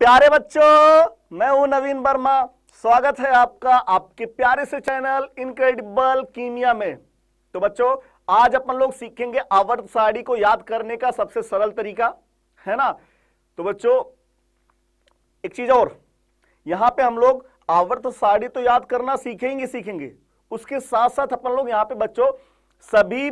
प्यारे बच्चों, मैं हूं नवीन वर्मा। स्वागत है आपका आपके प्यारे से चैनल इनक्रेडिबल कीमिया में। तो बच्चों, आज अपन लोग सीखेंगे आवर्त सारणी को याद करने का सबसे सरल तरीका, है ना। तो बच्चों, एक चीज और, यहां पे हम लोग आवर्त सारणी तो याद करना सीखेंगे, उसके साथ साथ अपन लोग यहां पे बच्चों सभी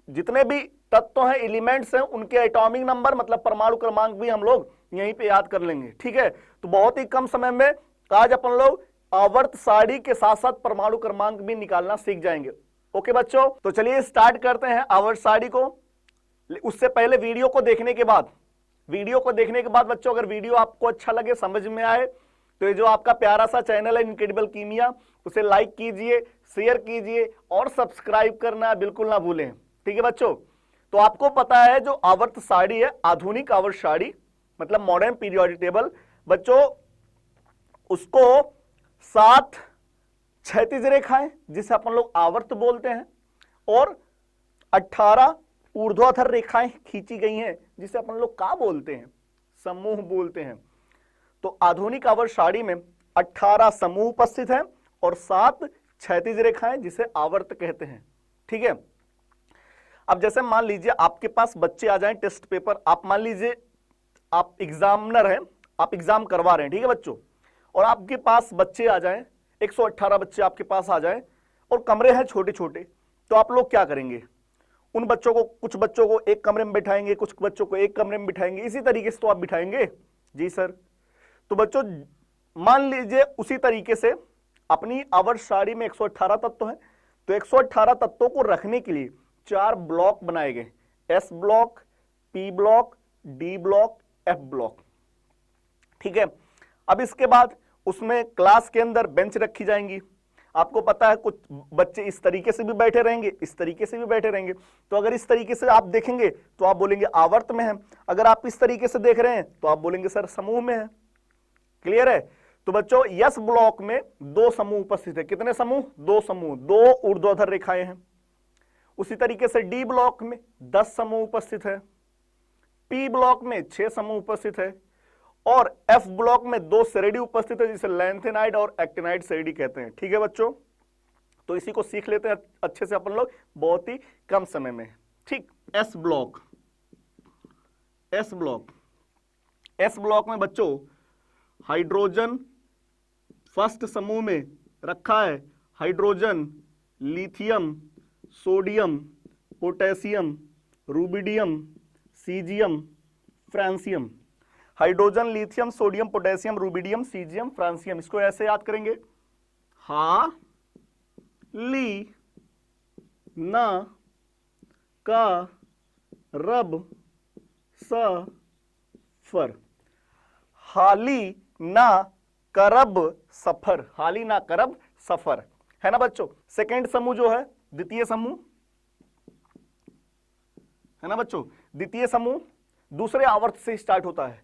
जितने भी तत्व हैं, एलिमेंट्स हैं, उनके एटॉमिक नंबर मतलब परमाणु क्रमांक भी हम लोग यहीं पे याद कर लेंगे। ठीक है, तो बहुत ही कम समय में आज अपन लोग आवर्त सारणी के साथ साथ परमाणु क्रमांक भी निकालना सीख जाएंगे। ओके बच्चों, तो चलिए स्टार्ट करते हैं आवर्त सारणी को। उससे पहले वीडियो को देखने के बाद बच्चों, अगर वीडियो आपको अच्छा लगे, समझ में आए, तो ये जो आपका प्यारा सा चैनल है इनक्रेडिबल कीमिया, उसे लाइक कीजिए, शेयर कीजिए और सब्सक्राइब करना बिल्कुल ना भूलें। ठीक है बच्चों, तो आपको पता है जो आवर्त सारणी है, आधुनिक आवर्त सारणी मतलब मॉडर्न पीरियोडिक टेबल बच्चों, उसको 7 क्षैतिज रेखाएं जिसे अपन लोग आवर्त बोलते हैं और 18 ऊर्ध्वाधर रेखाएं खींची गई हैं जिसे अपन लोग क्या बोलते हैं, समूह बोलते हैं। तो आधुनिक आवर्त सारणी में 18 समूह उपस्थित हैं और 7 क्षैतिज रेखाएं जिसे आवर्त कहते हैं। ठीक है, अब जैसे मान लीजिए आपके पास बच्चे आ जाएं टेस्ट पेपर, आप मान लीजिए आप एग्जामिनर हैं, आप एग्जाम करवा रहे हैं, ठीक है बच्चों, और आपके पास बच्चे आ जाएं, 118 बच्चे आपके पास आ जाएं और कमरे हैं छोटे छोटे, तो आप लोग क्या करेंगे? उन बच्चों को, कुछ बच्चों को एक कमरे में बिठाएंगे, कुछ बच्चों को एक कमरे में बिठाएंगे, इसी तरीके से तो आप बिठाएंगे। जी सर। तो बच्चों मान लीजिए उसी तरीके से अपनी आवर्त सारणी में 118 तत्व हैं, तो 118 तत्वों को रखने के लिए 4 ब्लॉक बनाए गए, S block, P block, D block, F block. ठीक है, अब इसके बाद उसमें क्लास के अंदर बेंच रखी जाएंगी। आपको पता है कुछ बच्चे इस तरीके से भी बैठे रहेंगे, इस तरीके से भी बैठे रहेंगे। तो अगर इस तरीके से आप देखेंगे तो आप बोलेंगे आवर्त में है, अगर आप इस तरीके से देख रहे हैं तो आप बोलेंगे सर समूह में है। क्लियर है? तो बच्चों यस ब्लॉक में 2 समूह उपस्थित है। कितने समूह? 2 समूह, 2 ऊर्ध्वाधर रेखाएं हैं। उसी तरीके से डी ब्लॉक में 10 समूह उपस्थित है, पी ब्लॉक में 6 समूह उपस्थित है और एफ ब्लॉक में 2 श्रेणी उपस्थित है जिसे लैंथेनाइड और एक्टिनाइड श्रेणी कहते हैं। ठीक है बच्चों, तो इसी को सीख लेते हैं अच्छे से अपन लोग बहुत ही कम समय में। ठीक, S block, S block, S block में बच्चों हाइड्रोजन फर्स्ट समूह में रखा है, hydrogen, lithium, sodium, potassium, rubidium, caesium, francium. Hydrogen, lithium, sodium, potassium, rubidium, caesium, francium. इसको ऐसे याद करेंगे, हा ली ना का रब स फर। हाली ना करब सफर, हाली ना करब सफर, है ना बच्चों। सेकेंड समूह जो है द्वितीय समूह, है ना बच्चों। द्वितीय समूह दूसरे आवर्त से स्टार्ट होता है,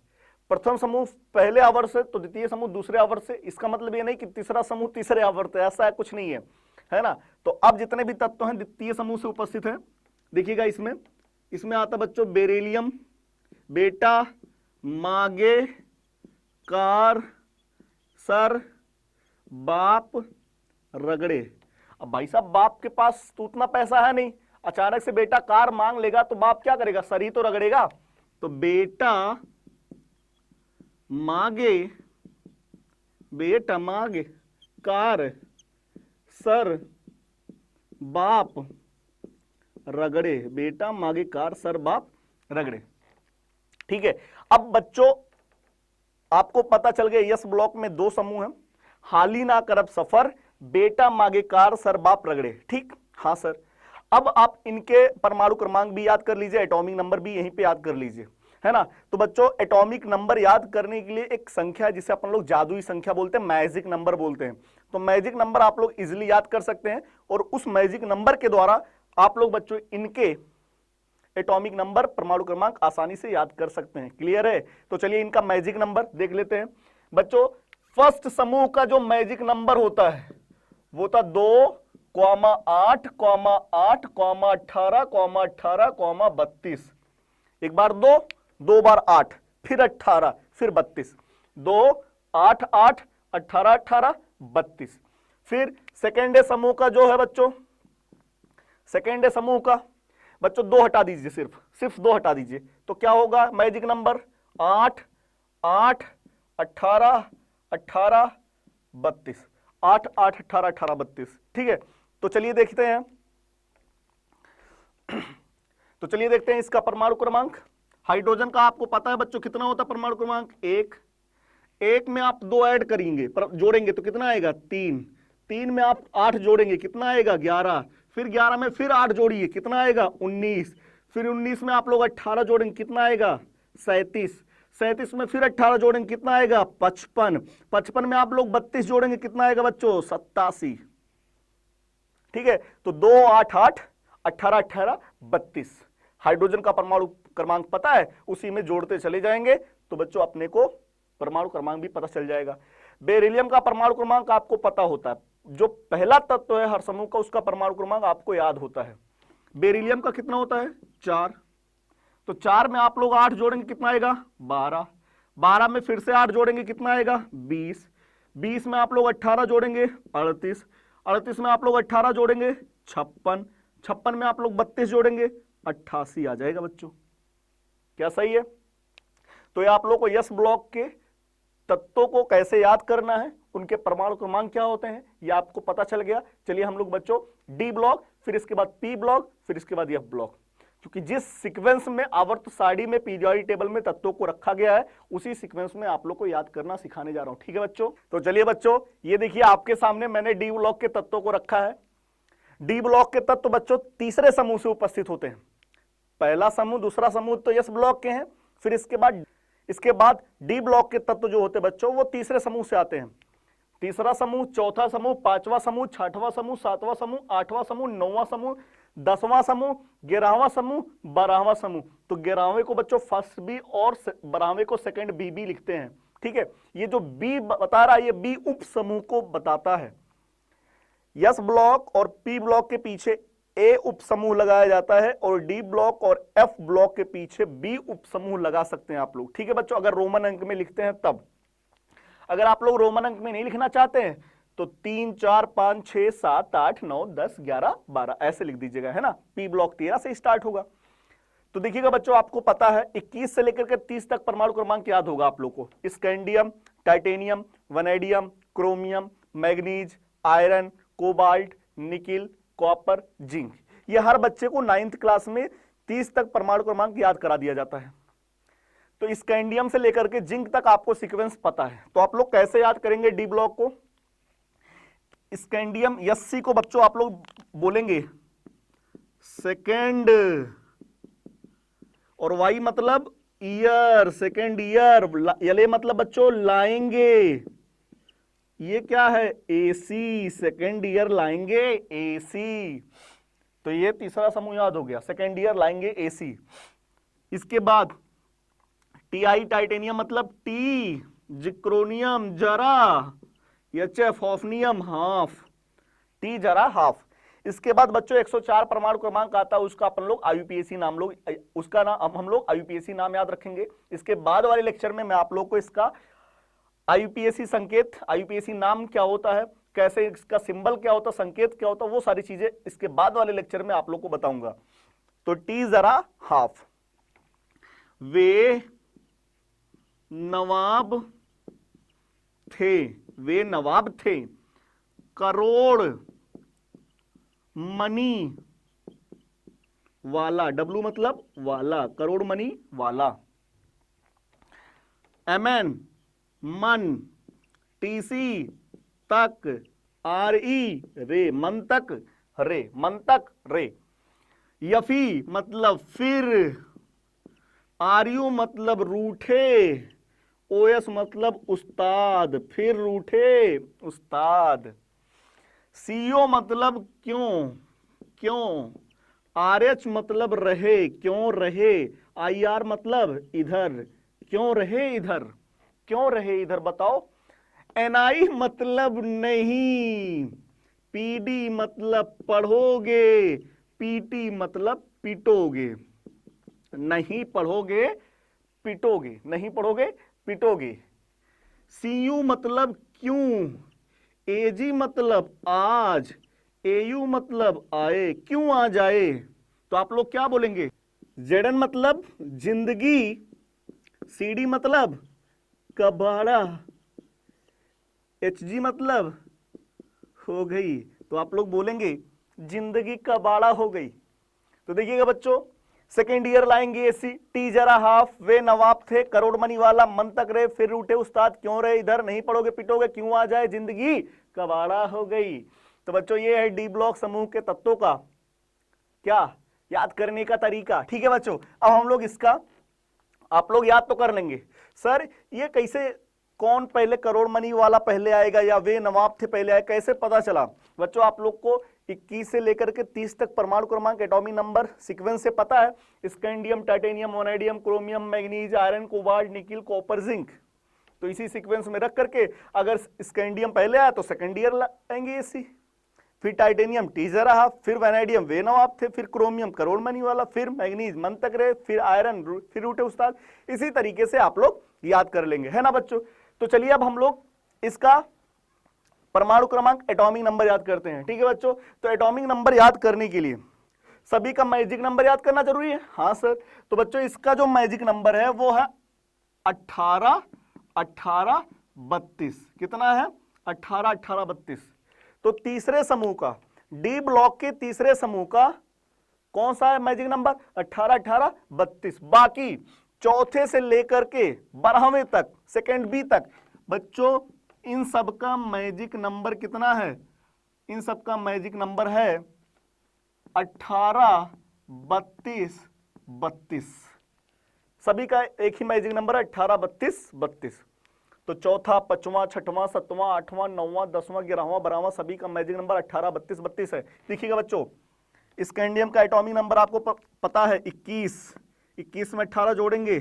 प्रथम समूह पहले आवर्त से, तो द्वितीय समूह दूसरे आवर्त से। इसका मतलब ये नहीं कि तीसरा समूह तीसरे आवर्त है, ऐसा है कुछ नहीं है, है ना। तो अब जितने भी तत्व हैं द्वितीय समूह से उपस्थित हैं, देखिएगा इसमें आता बच्चों बेरिलियम, बेटा, मागे, कार, सर, बाप, रगड़े। अब भाई साहब बाप के पास तो उतना पैसा है नहीं, अचानक से बेटा कार मांग लेगा तो बाप क्या करेगा? सर ही तो रगड़ेगा। तो बेटा मांगे, बेटा मांगे, कार, सर, बाप, रगड़े। बेटा मांगे, कार, सर, बाप, रगड़े। ठीक है, अब बच्चों आपको पता चल गया यस ब्लॉक में 2 समूह हैं, हाली ना करब सफर, बेटा मांगे, कार, सर, बाप, रगड़े। ठीक, हाँ सर। अब आप इनके परमाणु क्रमांक भी याद कर लीजिए, एटॉमिक नंबर भी यहीं पे याद कर लीजिए, है ना। तो बच्चों एटॉमिक नंबर याद करने के लिए एक संख्या जिसे अपन लोग जादुई संख्या बोलते हैं, मैजिक नंबर बोलते हैं। तो मैजिक नंबर आप लोग इजिली याद कर सकते हैं और उस मैजिक नंबर के द्वारा आप लोग बच्चों इनके एटॉमिक नंबर, परमाणु क्रमांक आसानी से याद कर सकते हैं। क्लियर है? तो चलिए इनका मैजिक नंबर देख लेते हैं बच्चों। फर्स्ट समूह का जो मैजिक नंबर होता है वो था 2, 8, 8, 18, 18, 32। एक बार 2, 2 बार 8, फिर 18, फिर 32। 2 8 8 18 18 32। फिर सेकेंड समूह का जो है बच्चों, सेकेंड समूह का बच्चों 2 हटा दीजिए, सिर्फ 2 हटा दीजिए, तो क्या होगा मैजिक नंबर 8 8 18 18 32। 8 8 18 18 32। ठीक है, तो चलिए देखते हैं, तो चलिए देखते हैं इसका परमाणु क्रमांक। हाइड्रोजन का आपको पता है बच्चों कितना होता है परमाणु क्रमांक, 1। 1 में आप 2 ऐड करेंगे जोड़ेंगे तो कितना आएगा 3। 3 में आप 8 जोड़ेंगे कितना आएगा 11। फिर 11 में फिर 8 जोड़िए कितना आएगा 19। फिर 19 में आप लोग 18 जोड़ेंगे कितना आएगा 37। 37 में फिर 18 जोड़ेंगे कितना आएगा 55। 55 में आप लोग 32 जोड़ेंगे कितना आएगा बच्चों 87। ठीक है, तो 2 8 8 18 18 32। हाइड्रोजन का परमाणु क्रमांक पता है, उसी में जोड़ते चले जाएंगे तो बच्चों अपने को परमाणु क्रमांक भी पता चल जाएगा। बेरिलियम का परमाणु क्रमांक आपको पता होता है, जो पहला तत्व है हर समूह का उसका परमाणु क्रमांक आपको याद होता है। बेरिलियम का कितना होता है 4, तो 4 में आप लोग 8 जोड़ेंगे कितना आएगा 12। 12 में फिर से 8 जोड़ेंगे कितना आएगा 20। 20 में आप लोग 18 जोड़ेंगे 38। 38 में आप लोग 18 जोड़ेंगे 56। 56 में आप लोग 32 जोड़ेंगे 88 आ जाएगा बच्चों। क्या सही है? तो ये आप लोग को यस ब्लॉक के तत्वों को कैसे याद करना है, उनके परमाणु क्रमांक क्या होते हैं, ये आपको पता चल गया। चलिए हम लोग बच्चों डी ब्लॉक, फिर इसके बाद पी ब्लॉक, फिर इसके बाद एफ ब्लॉक, क्योंकि जिस सीक्वेंस में आवर्त सारणी में पीरियोडिक टेबल में तत्वों को रखा गया है उसी सीक्वेंस में आप लोग को याद करना सिखाने जा रहा हूं। ठीक है बच्चों, तो चलिए बच्चों ये देखिए आपके सामने मैंने डी ब्लॉक के तत्वों को रखा है। डी ब्लॉक के तत्व बच्चों तीसरे समूह से उपस्थित होते हैं। पहला समूह दूसरा समूह तो यस ब्लॉक के हैं, फिर इसके बाद डी ब्लॉक के तत्व जो होते हैं बच्चों वो तीसरे समूह से आते हैं। तीसरा समूह, चौथा समूह, पांचवा समूह, छठवां समूह, सातवां समूह, आठवां समूह, नौवां समूह, 10वां समूह, 11वां समूह, 12वां समूह। तो 11वें को बच्चों फर्स्ट बी और 12वें को सेकंड बी लिखते हैं। ठीक है, ये जो बी बता रहा है ये बी उप समूह को बताता है। यस ब्लॉक और पी ब्लॉक के पीछे ए उप समूह लगाया जाता है और डी ब्लॉक और एफ ब्लॉक के पीछे बी उप समूह लगा सकते हैं आप लोग। ठीक है बच्चों, अगर रोमन अंक में लिखते हैं तब। अगर आप लोग रोमन अंक में नहीं लिखना चाहते हैं तो 3 4 5 6 7 8 9 10 11 12 ऐसे लिख दीजिएगा, है ना। पी ब्लॉक 13 से स्टार्ट होगा। तो देखिएगा बच्चों आपको पता है 21 से लेकर के 30 तक परमाणु क्रमांक याद होगा आप लोग को। Scandium, titanium, vanadium, chromium, manganese, iron, cobalt, nickel, copper, zinc. ये हर बच्चे को 9th क्लास में 30 तक परमाणु क्रमांक याद करा दिया जाता है। तो स्कैंडियम से लेकर के जिंक तक आपको सीक्वेंस पता है। तो आप लोग कैसे याद करेंगे डी ब्लॉक को? स्कैंडियम एससी को बच्चों आप लोग बोलेंगे सेकेंड, और वाई मतलब ईयर, सेकेंड ईयर। एलए मतलब बच्चों लाएंगे, ये क्या है एसी, सेकेंड ईयर लाएंगे एसी। तो ये तीसरा समूह याद हो गया, सेकेंड ईयर लाएंगे एसी। इसके बाद टीआई टाइटेनियम मतलब टी, जिक्रोनियम जरा, एचएफ हॉफनियम हाफ, टी जरा हाफ। इसके बाद बच्चों 104 परमाणु क्रमांक आता है, उसका अपन लोग आईयूपीएसी नाम लोग उसका नाम हम लोग आईयूपीएसी नाम याद रखेंगे। इसके बाद वाले लेक्चर में मैं आप लोग को इसका आईयूपीएसी संकेत, आईयूपीएसी नाम क्या होता है, कैसे इसका सिंबल क्या होता है, संकेत क्या होता है, वो सारी चीजें इसके बाद वाले लेक्चर में आप लोग को बताऊंगा। तो टी जरा हाफ। वे नवाब थे, वे नवाब थे, करोड़ मनी वाला, डब्लू मतलब वाला, करोड़ मनी वाला। एमएन मन, टीसी तक, आरई रे मन तक रे, मन तक रे। यफी मतलब फिर, आरयू मतलब रूठे, ओएस मतलब उस्ताद, फिर रूठे उस्ताद। सीओ मतलब क्यों, क्यों। आरएच मतलब रहे, क्यों रहे। आईआर मतलब इधर, क्यों रहे इधर, क्यों रहे इधर बताओ। एनआई मतलब नहीं, पीडी मतलब पढ़ोगे, पीटी मतलब पिटोगे। नहीं पढ़ोगे पिटोगे, नहीं पढ़ोगे पिटोगे। CU मतलब क्यों, AG मतलब आज, AU मतलब आए, क्यों आ जाए। तो आप लोग क्या बोलेंगे, ZN मतलब जिंदगी, CD मतलब कबाड़ा, HG मतलब हो गई। तो आप लोग बोलेंगे जिंदगी कबाड़ा हो गई। तो देखिएगा बच्चों, सेकेंड ईयर लाएंगे एसी, टी जरा हाफ, वे नवाब थे, करोड़ मनी वाला, मन तक रहे, फिर उठे उस्ताद, क्यों रहे इधर, नहीं पढ़ोगे पिटोगे, क्यों आ जाए, जिंदगी कबाड़ा हो गई। तो बच्चों ये है डी ब्लॉक समूह के तत्वों का क्या याद करने का तरीका। ठीक है बच्चों, अब हम लोग इसका आप लोग याद तो कर लेंगे, सर ये कैसे, कौन पहले करोड़ मनी वाला पहले आएगा या वे नवाब थे पहले आएगा, कैसे पता चला। बच्चों आप लोग को 21 से लेकर के 30 तक परमाणु क्रमांक एटॉमिक नंबर सीक्वेंस से पता है, scandium, titanium, vanadium, chromium, manganese, iron, cobalt, nickel, copper, zinc. तो इसी सीक्वेंस में रख करके अगर स्कैंडियम पहले आया तो सेकेंड ईयर लाएंगे एसी, फिर टाइटेनियम टी जरा, फिर वैनेडियम वे नवाब थे, फिर क्रोमियम करोड़ मनी वाला, फिर मैग्नीज मन तक रहे, फिर आयरन फिर उठे उस्ताद। इसी तरीके से आप लोग याद कर लेंगे, है ना बच्चों। तो चलिए अब हम लोग इसका परमाणु क्रमांक एटॉमिक नंबर याद करते हैं। ठीक है बच्चों, तो एटॉमिक नंबर याद करने के लिए सभी का मैजिक नंबर याद करना जरूरी है। हाँ सर, तो बच्चों इसका जो मैजिक नंबर है वो है 18 18 32। कितना है, 18 18 32। तो तीसरे समूह का, डी ब्लॉक के तीसरे समूह का कौन सा है मैजिक नंबर, 18 18 32। बाकी चौथे से लेकर के 12वें तक, सेकेंड बी तक बच्चों इन सबका मैजिक नंबर कितना है, इन सबका मैजिक नंबर है 18 32 32। सभी का एक ही मैजिक नंबर है 18 32 32। तो चौथा, पांचवा, छठवां, सातवां, आठवां, नौवां, 10वां, 11वां, 12वां सभी का मैजिक नंबर 18 32 32 है। देखिएगा बच्चों, स्कैंडियम का एटॉमिक नंबर आपको पता है 21, 21 में 18 जोड़ेंगे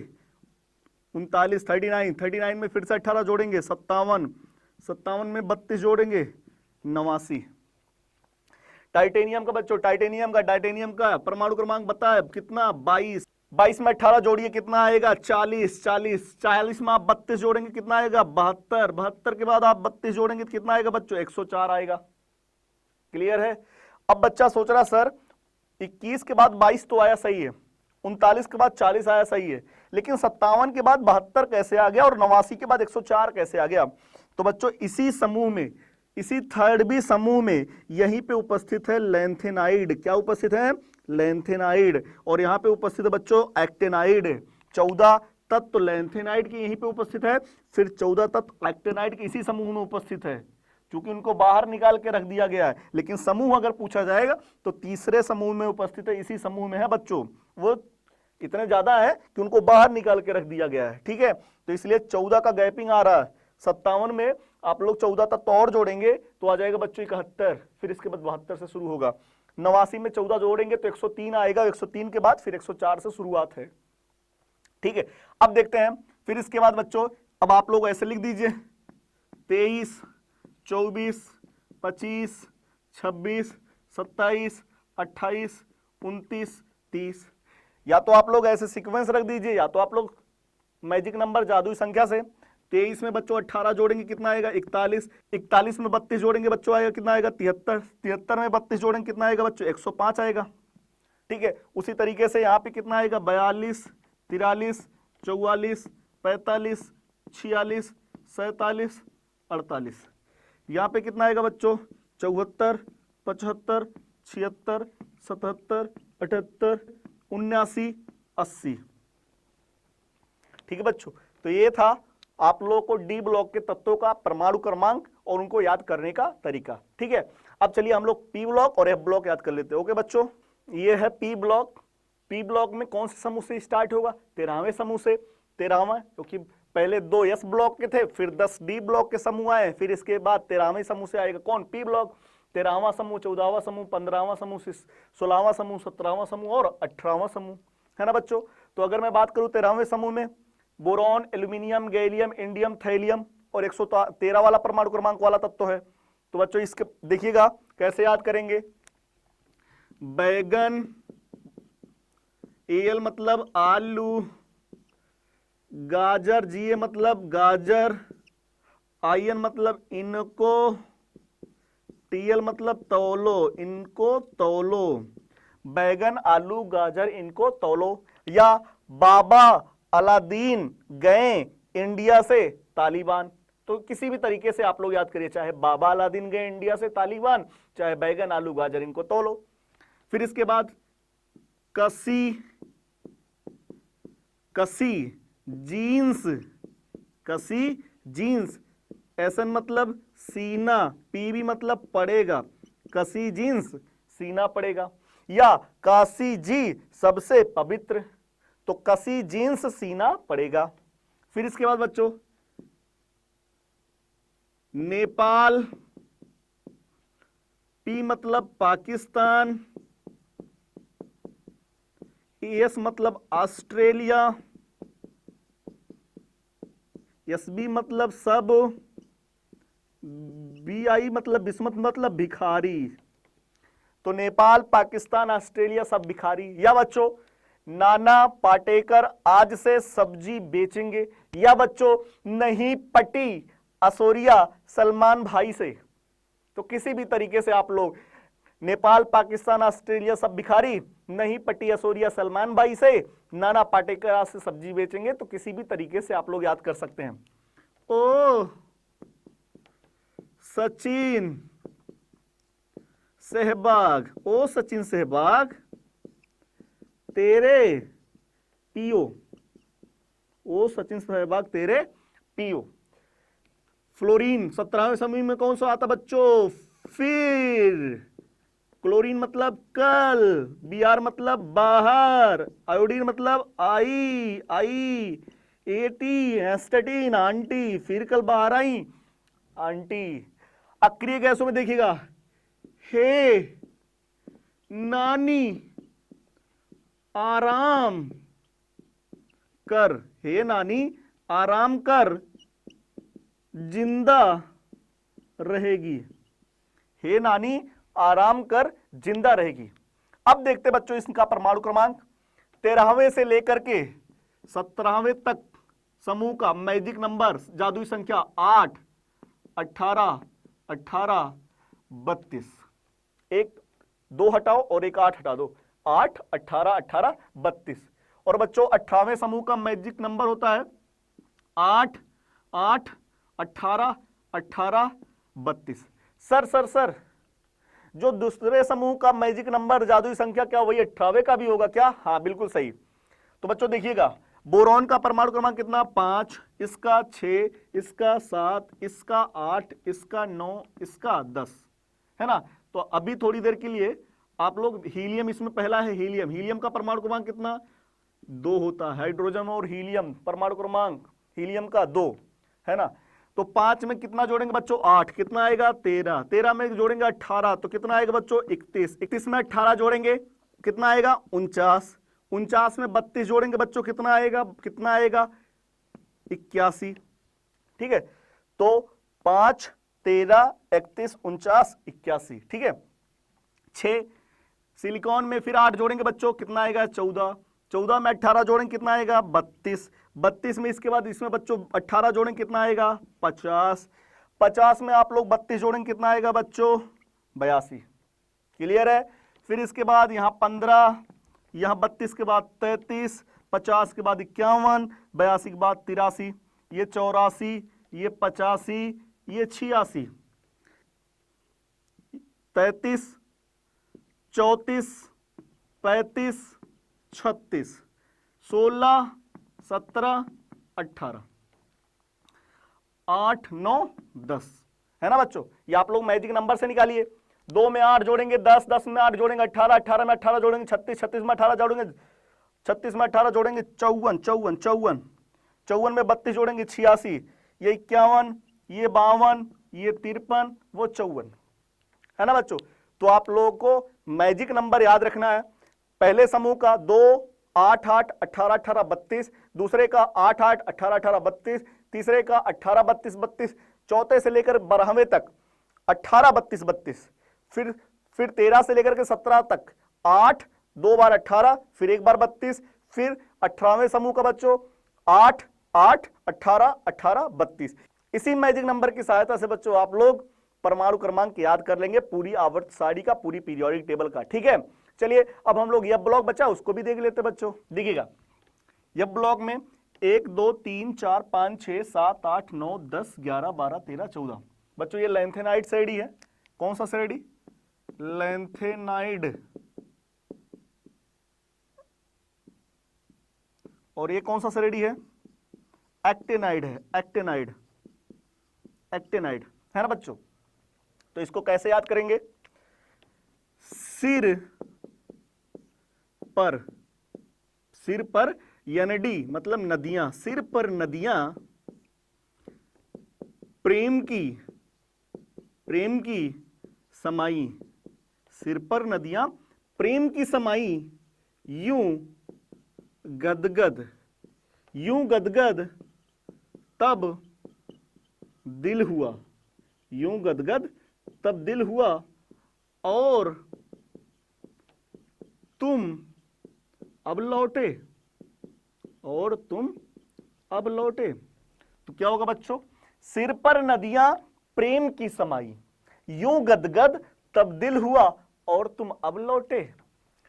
39, 39, 39 में फिर से 18 जोड़ेंगे 57, 57 में 32 जोड़ेंगे 89। टाइटेनियम का बच्चों, टाइटेनियम का परमाणु क्रमांक बता है कितना, 22, 22 में 18 जोड़िए कितना आएगा, 40, 40, 40 में आप 32 जोड़ेंगे कितना आएगा, 72, 72 के बाद आप 32 जोड़ेंगे कितना आएगा बच्चों, 104 आएगा। क्लियर है। अब बच्चा सोच रहा सर 21 के बाद 22 तो आया सही है, 39 के बाद 40 आया सही है, लेकिन 57 के बाद 72 कैसे आ गया और 89 के बाद 104 कैसे आ गया। तो बच्चों इसी समूह में, इसी थर्ड बी समूह में यहीं पे उपस्थित है लैंथेनाइड। क्या उपस्थित है, लैंथेनाइड। और यहां पे उपस्थित है बच्चों एक्टेनाइड। 14 तत्व लैंथेनाइड के यहीं पे उपस्थित है, फिर 14 तत्व एक्टेनाइड के इसी समूह में उपस्थित है, क्योंकि उनको बाहर निकाल के रख दिया गया है। लेकिन समूह अगर पूछा जाएगा तो तीसरे समूह में उपस्थित है, इसी समूह में है बच्चों। वो इतने ज्यादा है कि उनको बाहर निकाल के रख दिया गया है। ठीक है, तो इसलिए 14 का गैपिंग आ रहा है। 57 में आप लोग 14 तक और जोड़ेंगे तो आ जाएगा बच्चों 71, फिर इसके बाद 72 से शुरू होगा। 89 में 14 जोड़ेंगे तो 103 आएगा, 103 के बाद फिर 104 से शुरुआत है। ठीक है, अब देखते हैं फिर इसके बाद बच्चों, अब आप लोग ऐसे लिख दीजिए 23, 24, 25, 26, 27, 28, 29, 30। या तो आप लोग ऐसे सीक्वेंस रख दीजिए, या तो आप लोग मैजिक नंबर जादुई संख्या से 23 में बच्चों 18 जोड़ेंगे कितना आएगा, 41, 41 में 32 जोड़ेंगे बच्चों आएगा कितना आएगा, 73, 73 में 32 जोड़ेंगे कितना आएगा बच्चों, 105 आएगा। ठीक है, उसी तरीके से यहाँ पे कितना आएगा, 42, 43, 44, 45, 46, 47, 48। यहाँ पे कितना आएगा बच्चों, 74, 75, 76, 77, 78, 79, 80। ठीक है बच्चों, तो ये था आप लोगों को डी ब्लॉक के तत्वों का परमाणु क्रमांक और उनको याद करने का तरीका। ठीक है, अब चलिए हम लोग पी ब्लॉक और एफ ब्लॉक याद कर लेते हैं। ओके बच्चों, ये है पी ब्लॉक। पी ब्लॉक में कौन से समूह से स्टार्ट होगा, 13वें समूह से। 13वां क्योंकि पहले 2 एस ब्लॉक के थे, फिर 10 डी ब्लॉक के समूह आए, फिर इसके बाद 13वें समूह से आएगा कौन, पी ब्लॉक। 13वां समूह, 14वां समूह, 15वां समूह, 16वां समूह, 17वां समूह और 18वां समूह, है ना बच्चों। तो अगर मैं बात करूं 13वें समूह में boron, aluminium, gallium, indium, thallium और 113 वाला परमाणु क्रमांक वाला तत्व है। तो बच्चों इसके देखिएगा कैसे याद करेंगे, बैगन, एल मतलब आलू, गाजर, जीए मतलब गाजर, IN मतलब इनको, TL मतलब तौलो, इनको तौलो, बैगन आलू गाजर इनको तौलो, या बाबा अलादीन गए इंडिया से तालिबान। तो किसी भी तरीके से आप लोग याद करिए, चाहे बाबा अलादीन गए इंडिया से तालिबान, चाहे बैगन आलू गाजर इनको तौलो। फिर इसके बाद कसी, कसी जीन्स, कसी जीन्स, एसन मतलब सीना, पीवी मतलब पड़ेगा, कसी जीन्स सीना पड़ेगा, या काशी जी सबसे पवित्र, तो कसी जीन्स सीना पड़ेगा। फिर इसके बाद बच्चों नेपाल, पी मतलब पाकिस्तान, एस मतलब ऑस्ट्रेलिया, SB मतलब सब, BI मतलब बिस्मत मतलब भिखारी, तो नेपाल पाकिस्तान ऑस्ट्रेलिया सब भिखारी। या बच्चों नाना पाटेकर आज से सब्जी बेचेंगे, या बच्चों नहीं पटी असोरिया सलमान भाई से। तो किसी भी तरीके से आप लोग नेपाल पाकिस्तान ऑस्ट्रेलिया सब भिखारी, नहीं पटी असोरिया सलमान भाई से, नाना पाटेकर आज से सब्जी बेचेंगे, तो किसी भी तरीके से आप लोग याद कर सकते हैं। ओ सचिन सहवाग, ओ सचिन सहवाग तेरे पियो, ओ सचिन सहवाग तेरे पियो। फ्लोरीन 17वें समूह में कौन सा आता बच्चों? फिर। क्लोरीन मतलब कल, Br मतलब बाहर, आयोडीन मतलब आई, एटी एस्टेटीन आंटी, फिर कल बाहर आई आंटी। अक्रिय गैसों में देखिएगा, हे नानी आराम कर, हे नानी आराम कर जिंदा रहेगी, हे नानी आराम कर जिंदा रहेगी। अब देखते बच्चों इसका परमाणु क्रमांक 13वें से लेकर के 17वें तक समूह का मैजिक नंबर, जादुई संख्या 8, 18, 18, 32। एक 2 हटाओ और एक 8 हटा दो, 8, 18, 18, 32। और बच्चों 18वें समूह का मैजिक नंबर होता है 8, 8, 18, 18, 32। सर जो दूसरे समूह का मैजिक नंबर जादुई संख्या क्या वही 18वें का भी होगा क्या? हाँ बिल्कुल सही। तो बच्चों देखिएगा, बोरॉन का परमाणु क्रमांक कितना? 5, इसका 6, इसका 7, इसका 8, इसका 9, इसका 10, है ना। तो अभी थोड़ी देर के लिए आप लोग हीलियम, इसमें पहला है हीलियम, हीलियम का परमाणु क्रमांक कितना? 2 होता है। हाइड्रोजन और हीलियम परमाणु क्रमांक हीलियम का 2, है ना। तो 5 में कितना जोड़ेंगे बच्चों? 8, कितना आएगा? 13, 13 में जोड़ेंगे 18, तो कितना आएगा बच्चों? 31, 31 में 18 जोड़ेंगे कितना आएगा? 49, 49 में 32 जोड़ेंगे बच्चों कितना आएगा? 81। ठीक है, तो 5, 13, 31, 49, 81। ठीक है। 6 सिलिकॉन में फिर 8 जोड़ेंगे बच्चों कितना आएगा? 14, 14 में 18 जोड़ेंगे कितना आएगा? 32, 32 में इसके बाद इसमें बच्चों 18 जोड़ेंगे कितना आएगा? 50, 50 में आप लोग 32 जोड़ेंगे कितना आएगा बच्चों? 82। क्लियर है। फिर इसके बाद यहाँ 15, यहाँ 32 के बाद 33, 50 के बाद 51, 82 के बाद 83, ये 84, ये 85, ये 86, 33, 34, 35, 36, 16, 17, 18, 8, 9, 10, है ना बच्चों। ये आप लोग मैजिक नंबर से निकालिए। 2 में 8 जोड़ेंगे 10, 10 में 8 जोड़ेंगे 18, 18 में 18 जोड़ेंगे 36, 36 में 18 जोड़ेंगे 36 में 18 जोड़ेंगे 54, 54, 54, 54 में 32 जोड़ेंगे 86, ये 51, ये 52, ये 53, वो 54, है ना बच्चों। तो आप लोगों को मैजिक नंबर याद रखना है। पहले समूह का 2, 8, 8, 18, 18, 32, दूसरे का 8, 8, 18, 18, 32, तीसरे का 18, 32, 32, चौथे से लेकर 12वें तक 18, 32, 32, फिर 13 से लेकर के 17 तक 8, 2 बार 18, फिर एक बार 32, फिर 18वें समूह का बच्चों 8, 8, 18, 18, 32। इसी मैजिक नंबर की सहायता से बच्चों आप लोग परमाणु क्रमांक याद कर लेंगे पूरी आवर्त सारणी का, पूरी पीरियोडिक टेबल का। ठीक है, चलिए अब हम लोग यह ब्लॉक बचा उसको भी देख लेते बच्चों। देखिएगा यह ब्लॉक में 1 2 3 4 5 6 7 8 9 10 11 12 13 14 बच्चों ये लैंथेनाइड श्रेणी है। कौन सा श्रेणी? लैंथेनाइड। और ये कौन सा श्रेणी है? एक्टेनाइड है। एक्टेनाइड, एक्टेनाइड है ना बच्चों। तो इसको कैसे याद करेंगे? सिर पर, सिर पर यनडी मतलब नदियां, सिर पर नदियां प्रेम की समाई, सिर पर नदियां प्रेम की समाई, यूं गदगद, यूं गदगद तब दिल हुआ, यूं गदगद तब दिल हुआ, और तुम अब लौटे, और तुम अब लौटे। तो क्या होगा बच्चों? सिर पर नदियां प्रेम की समाई, यूं गदगद तब दिल हुआ, और तुम अब लौटे।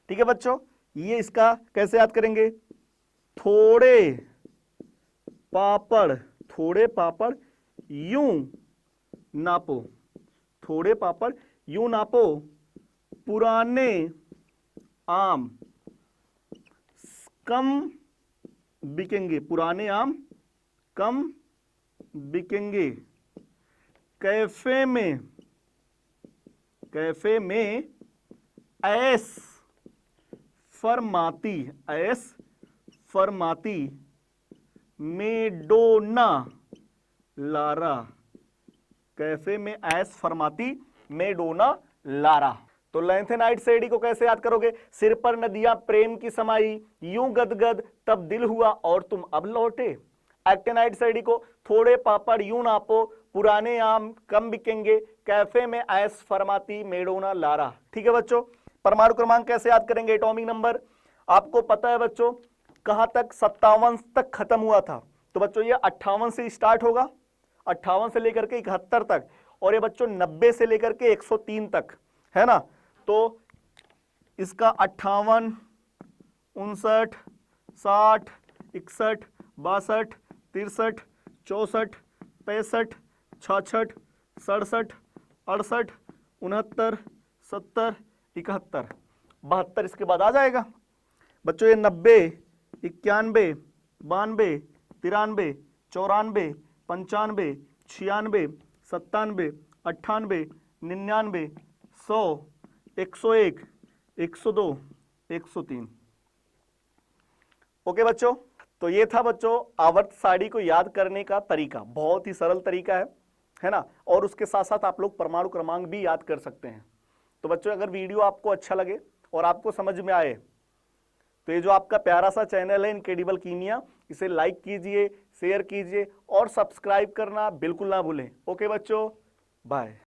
ठीक है बच्चों, ये इसका कैसे याद करेंगे? थोड़े पापड़, थोड़े पापड़ यूं नापो, थोड़े पापड़ यूं नापो, पुराने आम कम बिकेंगे, पुराने आम कम बिकेंगे, कैफे में, कैफे में ऐश फरमाती, ऐश फरमाती मेडोना लारा, कैफे में ऐश फरमाती मेडोना लारा। तो लैंथेनाइड श्रेणी को कैसे याद करोगे? सिर पर नदियां प्रेम की समाई, यूं गदगद तब दिल हुआ, और तुम अब लौटे। एक्टेनाइड श्रेणी को थोड़े पापड़ यूं नापो, पुराने आम कम बिकेंगे, कैफे में ऐश फरमाती मेडोना लारा। ठीक है बच्चों, परमाणु क्रमांक कैसे याद करेंगे? एटॉमिक नंबर आपको पता है बच्चों कहां तक? 57 तक खत्म हुआ था। तो बच्चों ये 58 से स्टार्ट होगा, 58 से लेकर के 71 तक, और ये बच्चों 90 से लेकर के 103 तक है ना। तो इसका 58 59 60 61 62 63 64 65 66 67 68 69 70 71 72 इसके बाद आ जाएगा बच्चों। ये 90 91 92 93 94 95 96 97 98 99 100 101 102 103। ओके बच्चों, तो ये था बच्चों आवर्त सारणी को याद करने का तरीका। बहुत ही सरल तरीका है ना, और उसके साथ साथ आप लोग परमाणु क्रमांक भी याद कर सकते हैं। तो बच्चों अगर वीडियो आपको अच्छा लगे और आपको समझ में आए तो ये जो आपका प्यारा सा चैनल है इनक्रेडिबल कीमिया, इसे लाइक कीजिए, शेयर कीजिए और सब्सक्राइब करना बिल्कुल ना भूलें। ओके बच्चों, बाय।